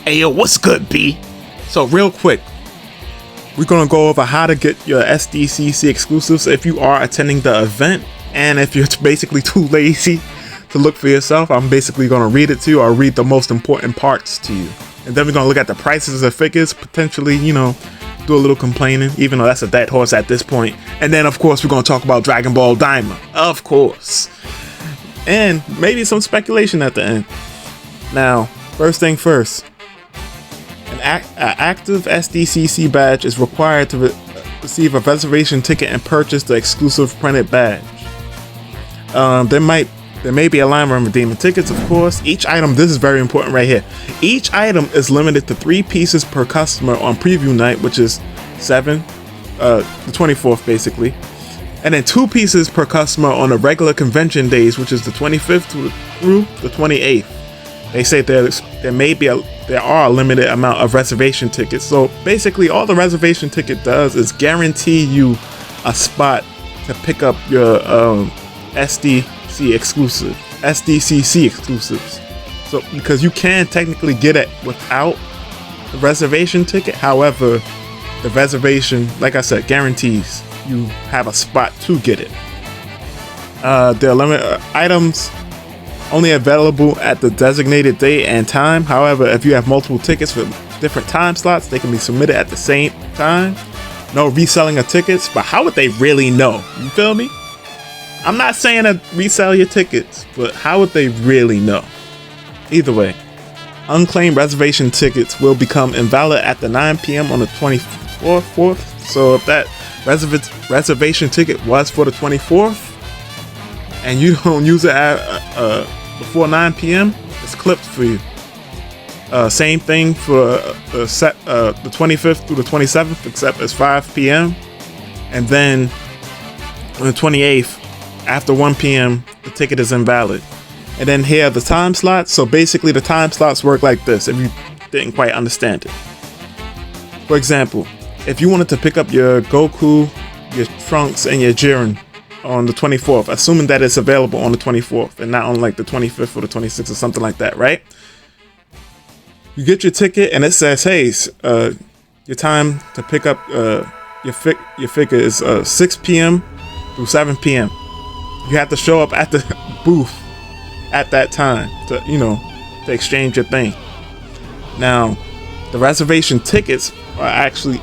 Ayo, what's good, B? So real quick, we're gonna go over how to get your SDCC exclusives if you are attending the event, and if you're basically too lazy to look for yourself, I'm basically gonna read it to you, or read the most important parts to you. And then we're gonna look at the prices of figures, potentially, you know, do a little complaining, even though that's a dead horse at this point. And then of course we're gonna talk about Dragon Ball DAIMA, of course. And maybe some speculation at the end. Now, first thing first. An active SDCC badge is required to receive a reservation ticket and purchase the exclusive printed badge. There may be a line when redeeming tickets, of course. Each item, this is very important right here. Each item is limited to 3 pieces per customer on preview night, which is the 24th basically. And then 2 pieces per customer on the regular convention days, which is the 25th through the 28th. They say there are a limited amount of reservation tickets. So basically all the reservation ticket does is guarantee you a spot to pick up your SDCC exclusives. So because you can technically get it without the reservation ticket. However, the reservation, like I said, guarantees you have a spot to get it. There are limited items only available at the designated date and time. However, if you have multiple tickets for different time slots, they can be submitted at the same time. No reselling of tickets, but how would they really know? You feel me? I'm not saying to resell your tickets, but how would they really know? Either way, unclaimed reservation tickets will become invalid at the 9 p.m. on the 24th. So if that reservation ticket was for the 24th, and you don't use it before 9 p.m., it's clipped for you. Same thing for the 25th through the 27th, except it's 5 p.m. And then on the 28th, after 1 p.m., the ticket is invalid. And then here are the time slots. So basically the time slots work like this, if you didn't quite understand it. For example, if you wanted to pick up your Goku, your Trunks, and your Jiren on the 24th, assuming that it's available on the 24th and not on like the 25th or the 26th or something like that, right? You get your ticket and it says, hey, your time to pick up your figure is 6 p.m. through 7 p.m. You have to show up at the booth at that time to, you know, to exchange your thing. Now, the reservation tickets are actually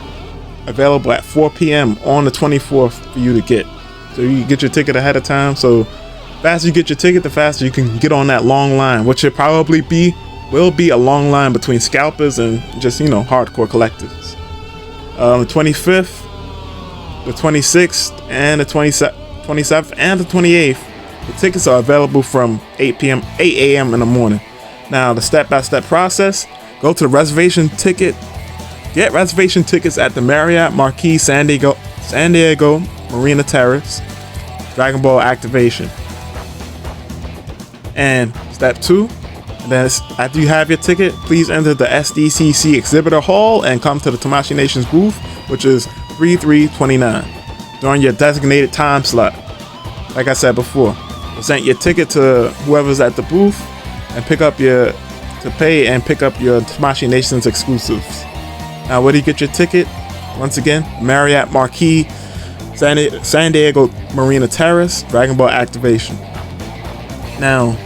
available at 4 p.m. on the 24th for you to get. So you get your ticket ahead of time. So the faster you get your ticket, the faster you can get on that long line, which will probably will be a long line between scalpers and just, you know, hardcore collectors. The 25th, the 26th, and the 27th, and the 28th, the tickets are available from 8 a.m. in the morning. Now, the step-by-step process: go to the reservation ticket, get reservation tickets at the Marriott Marquis San Diego Marina Terrace, Dragon Ball activation. And step 2, then after you have your ticket, please enter the SDCC exhibitor hall and come to the Tamashii Nation's booth, which is 3329, during your designated time slot. Like I said before, present your ticket to whoever's at the booth and pay and pick up your Tamashii Nation's exclusives. Now, where do you get your ticket? Once again, Marriott Marquis San Diego Marina Terrace, Dragon Ball activation. Now,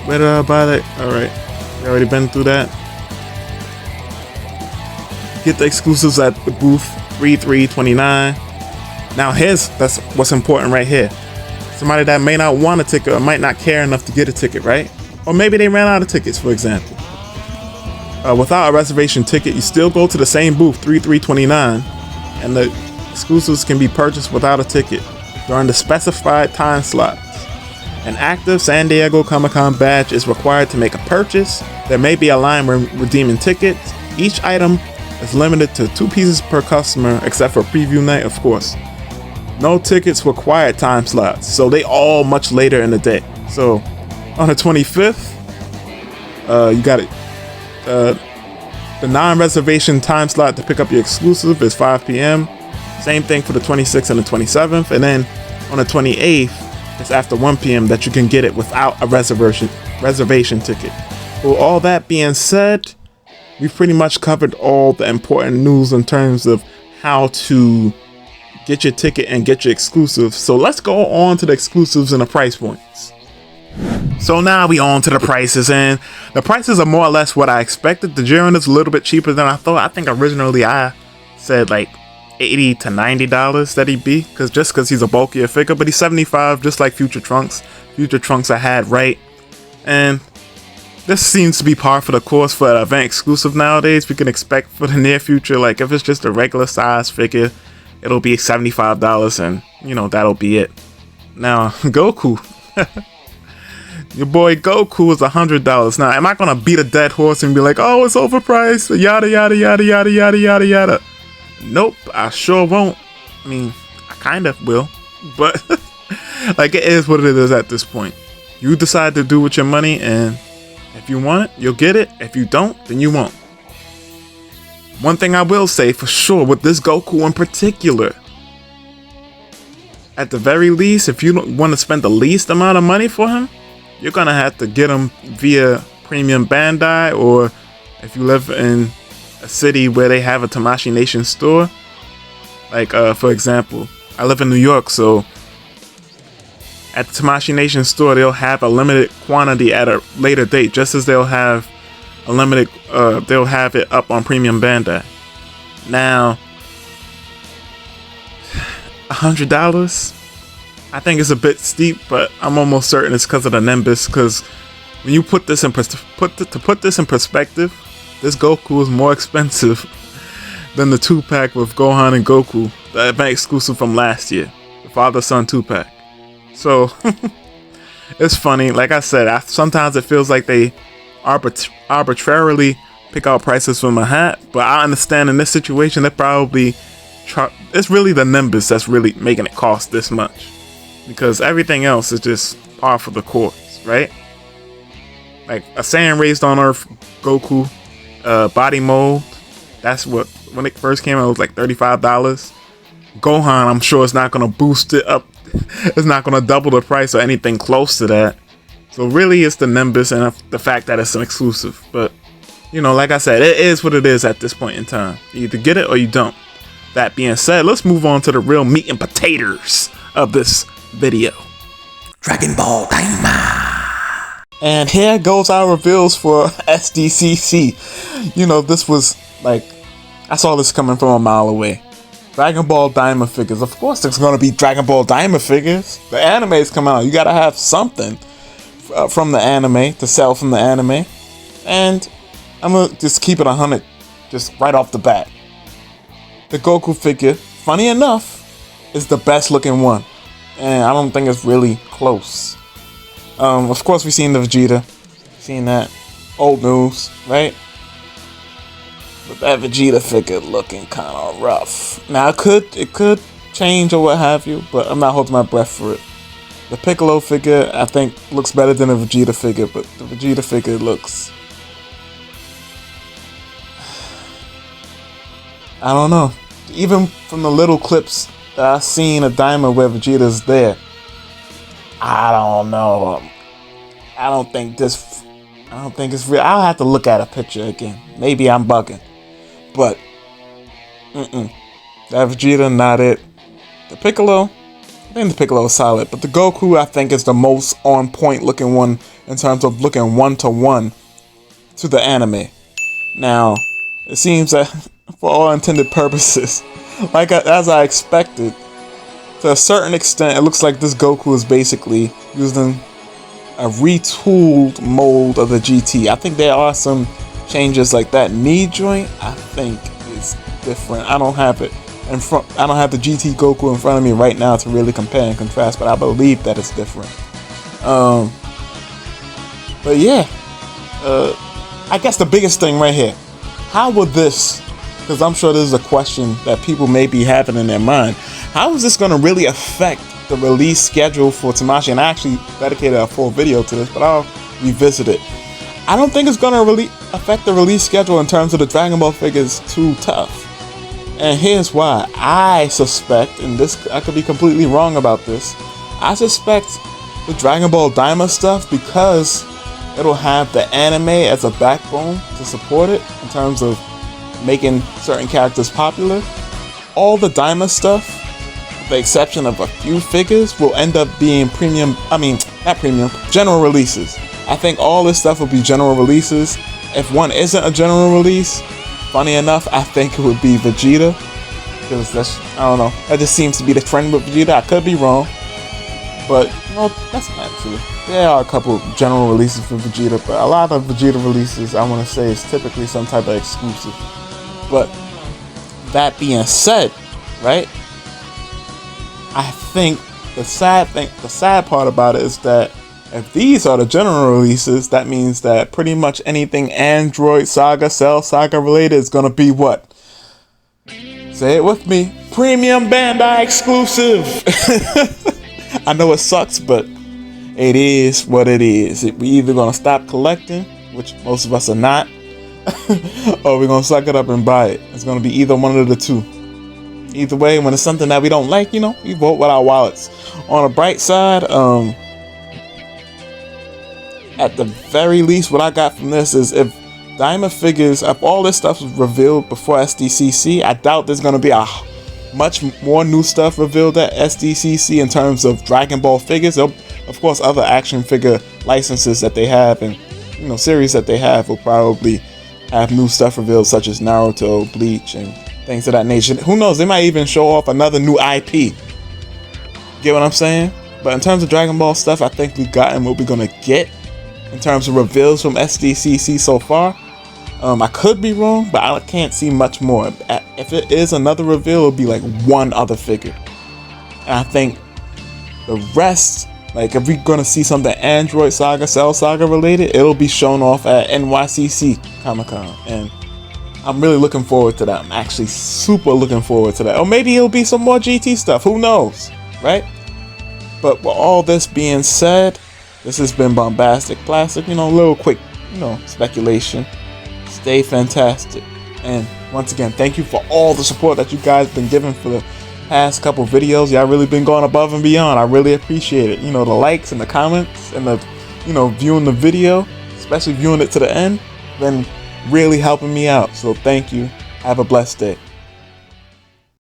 where did I buy that? Alright, we already been through that. Get the exclusives at the booth 3329. Now that's what's important right here. Somebody that may not want a ticket or might not care enough to get a ticket, right? Or maybe they ran out of tickets, for example. Without a reservation ticket, you still go to the same booth 3329, and the exclusives can be purchased without a ticket during the specified time slots. An active San Diego Comic-Con badge is required to make a purchase. There may be a line when redeeming tickets. Each item is limited to 2 pieces per customer, except for preview night, of course. No tickets required time slots, so they all much later in the day. So on the 25th, you got it. The non-reservation time slot to pick up your exclusive is 5 p.m. Same thing for the 26th and the 27th. And then on the 28th, it's after 1 p.m. that you can get it without a reservation ticket. With all that being said, we've pretty much covered all the important news in terms of how to get your ticket and get your exclusives. So let's go on to the exclusives and the price points. So now we on to the prices, and the prices are more or less what I expected. The Jiren is a little bit cheaper than I thought. I think originally I said like $80 to $90 that he'd be, because he's a bulkier figure, but he's $75, just like Future Trunks. Future Trunks I had right, and this seems to be par for the course for an event exclusive nowadays. We can expect for the near future, like if it's just a regular size figure, it'll be $75, and you know, that'll be it. Now Goku, your boy Goku is $100. Now, am I gonna beat a dead horse and be like, oh, it's overpriced, yada yada yada yada yada yada yada? Nope, I sure won't. I mean, I kind of will, but like, it is what it is at this point. You decide to do with your money, and if you want it, you'll get it. If you don't, then you won't. One thing I will say for sure with this Goku in particular, at the very least, if you don't want to spend the least amount of money for him, you're gonna have to get him via Premium Bandai, or if you live in a city where they have a Tamashii Nation store, like for example, I live in New York, so at the Tamashii Nation store, they'll have a limited quantity at a later date, just as they'll have a limited, they'll have it up on Premium Bandai. Now, $100, I think it's a bit steep, but I'm almost certain it's because of the Nimbus. Because when you put this in perspective, this Goku is more expensive than the 2-pack with Gohan and Goku, the event exclusive from last year, the father-son 2-pack. So it's funny. Like I said, sometimes it feels like they arbitrarily pick out prices from a hat, but I understand in this situation they probably it's really the Nimbus that's really making it cost this much, because everything else is just par for the course, right? Like a Saiyan raised on Earth Goku body mold, that's what, when it first came out, it was like $35. Gohan, I'm sure it's not gonna boost it up. It's not gonna double the price or anything close to that. So really, it's the Nimbus and the fact that it's an exclusive. But you know, like I said, it is what it is at this point in time. You either get it or you don't. That being said, let's move on to the real meat and potatoes of this video. Dragon Ball DAIMA. And here goes our reveals for SDCC. You know, this was like, I saw this coming from a mile away. Dragon Ball DAIMA figures. Of course there's gonna be Dragon Ball DAIMA figures. The anime's come out. You gotta have something from the anime to sell from the anime. And I'm gonna just keep it 100, just right off the bat. The Goku figure, funny enough, is the best looking one. And I don't think it's really close. Of course we've seen the Vegeta. Seen that. Old news, right? But that Vegeta figure looking kind of rough. Now it could change or what have you, but I'm not holding my breath for it. The Piccolo figure, I think, looks better than the Vegeta figure, but the Vegeta figure looks, I don't know. Even from the little clips that I've seen of DAIMA where Vegeta's there, I don't know. I don't think it's real. I'll have to look at a picture again. Maybe I'm bugging. But, that Vegeta, not it. The Piccolo, I think the Piccolo is solid. But the Goku, I think, is the most on point looking one in terms of looking one-to-one to the anime. Now, it seems that for all intended purposes, like as I expected, to a certain extent, it looks like this Goku is basically using a retooled mold of the GT. I think there are some changes, like that knee joint, I think is different. I don't have it in front. I don't have the GT Goku in front of me right now to really compare and contrast, but I believe that it's different. But yeah, I guess the biggest thing right here, how would this, because I'm sure this is a question that people may be having in their mind, how is this going to really affect the release schedule for Tamashii? And I actually dedicated a full video to this, but I'll revisit it. I don't think it's going to really affect the release schedule in terms of the Dragon Ball figures too tough. And here's why. I suspect, and this, I could be completely wrong about this, I suspect the Dragon Ball DAIMA stuff, because it'll have the anime as a backbone to support it in terms of making certain characters popular. All the DAIMA stuff, with the exception of a few figures, will end up being general releases. I think all this stuff will be general releases. If one isn't a general release, funny enough, I think it would be Vegeta. Because I don't know, that just seems to be the trend with Vegeta. I could be wrong, but that's not true. There are a couple general releases for Vegeta, but a lot of Vegeta releases, I want to say, is typically some type of exclusive. But that being said, right, I think the sad part about it is that if these are the general releases, that means that pretty much anything Android Saga, Cell Saga related is gonna be what? Say it with me. Premium Bandai exclusive. I know it sucks, but it is what it is. We either gonna stop collecting, which most of us are not, or we're gonna suck it up and buy it. It's gonna be either one of the two. Either way, when it's something that we don't like, we vote with our wallets. On a bright side, at the very least, what I got from this is if DAIMA figures, if all this stuff was revealed before SDCC, I doubt there's going to be a much more new stuff revealed at SDCC in terms of Dragon Ball figures. Of course, other action figure licenses that they have and series that they have will probably have new stuff revealed, such as Naruto, Bleach, and things of that nature. Who knows? They might even show off another new IP. Get what I'm saying? But in terms of Dragon Ball stuff, I think we've gotten what we're going to get in terms of reveals from SDCC so far. I could be wrong, but I can't see much more. If it is another reveal, it'll be like one other figure. And I think the rest, like if we're gonna see something Android Saga, Cell Saga related, it'll be shown off at NYCC Comic-Con. And I'm really looking forward to that. I'm actually super looking forward to that. Or maybe it'll be some more GT stuff. Who knows, right? But with all this being said, this has been Bombastic Plastic. A little quick, speculation. Stay fantastic. And once again, thank you for all the support that you guys been giving for the past couple videos. Y'all really been going above and beyond. I really appreciate it. The likes and the comments and the, viewing the video, especially viewing it to the end, been really helping me out. So thank you. Have a blessed day.